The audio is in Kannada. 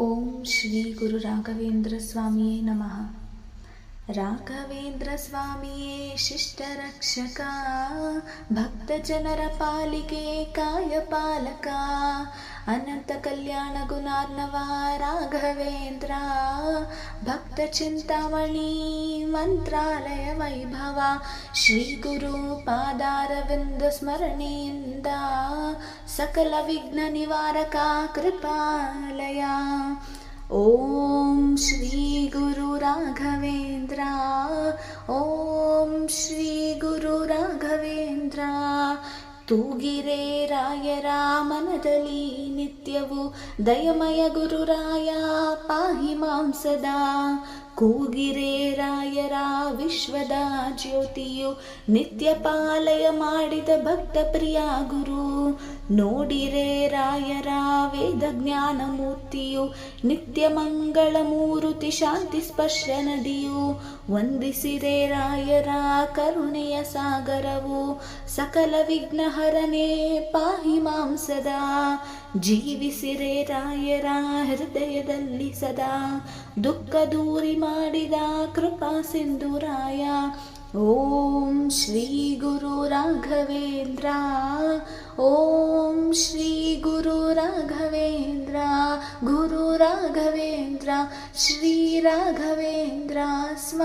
ಓಂ ಶ್ರೀ ಗುರು ರಾಘವೇಂದ್ರ ಸ್ವಾಮಿಯೇ ನಮಃ. ರಾಘವೇಂದ್ರ ಸ್ವಾಮಿಯೇ ಶಿಷ್ಟ ರಕ್ಷಕ, ಭಕ್ತ ಜನರ ಪಾಲಿಗೆ ಕಾಯಪಾಲಕ, ಅನಂತ ಕಲ್ಯಾಣ ಗುಣಾರ್ಣವ ರಾಘವೇಂದ್ರ, ಭಕ್ತ ಚಿಂತಾಮಣಿ ಮಂತ್ರಾಲಯ ವೈಭವ, ಶ್ರೀ ಗುರು ಪಾದಾರವಿಂದ ಸ್ಮರಣೆಯಿಂದ ಸಕಲ ವಿಘ್ನ ನಿವಾರಕ ಕೃಪಾಲಯ. ಓಂ ಶ್ರೀ ಗುರು ರಾಘವೇಂದ್ರ, ಓಂ ಶ್ರೀ ಗುರು ರಾಘವೇಂದ್ರ. ತೂಗಿರೆ ರಾಯರ ಮನದಲ್ಲಿ ನಿತ್ಯವೂ, ದಯಮಯ ಗುರುರಾಯ ಪಾಹಿ ಮಾಂ ಸದಾ. ಕೂಗಿರೆ ರಾಯರ ವಿಶ್ವದ ಜ್ಯೋತಿಯು, ನಿತ್ಯ ಪಾಲಯ ಮಾಡಿದ ಭಕ್ತ ಪ್ರಿಯ ಗುರು. ನೋಡಿರೆ ರಾಯರ ವೇದ ಜ್ಞಾನ ಮೂರ್ತಿಯು, ನಿತ್ಯ ಮಂಗಳ ಮೂರುತಿ ಶಾಂತಿ ಸ್ಪರ್ಶ ನದಿಯು. ವಂದಿಸಿರೆ ರಾಯರ ಕರುಣೆಯ ಸಾಗರವು, ಸಕಲ ವಿಘ್ನಹರನೇ ಪಾಹಿ ಮಾಂ ಸದಾ. ಜೀವಿಸಿರೆ ರಾಯರ ಹೃದಯದಲ್ಲಿ ಸದಾ, ದುಃಖ ದೂರಿ ಮಾಡಿದ ಕೃಪಾ ಸಿಂಧುರಾಯ. ಓಂ ಶ್ರೀ ಗುರು ರಾಘವೇಂದ್ರ, ಓಂ ಶ್ರೀ ಗುರು ರಾಘವೇಂದ್ರ, ಗುರು ರಾಘವೇಂದ್ರ, ಶ್ರೀ ರಾಘವೇಂದ್ರ ಸ್ವಾಮಿ.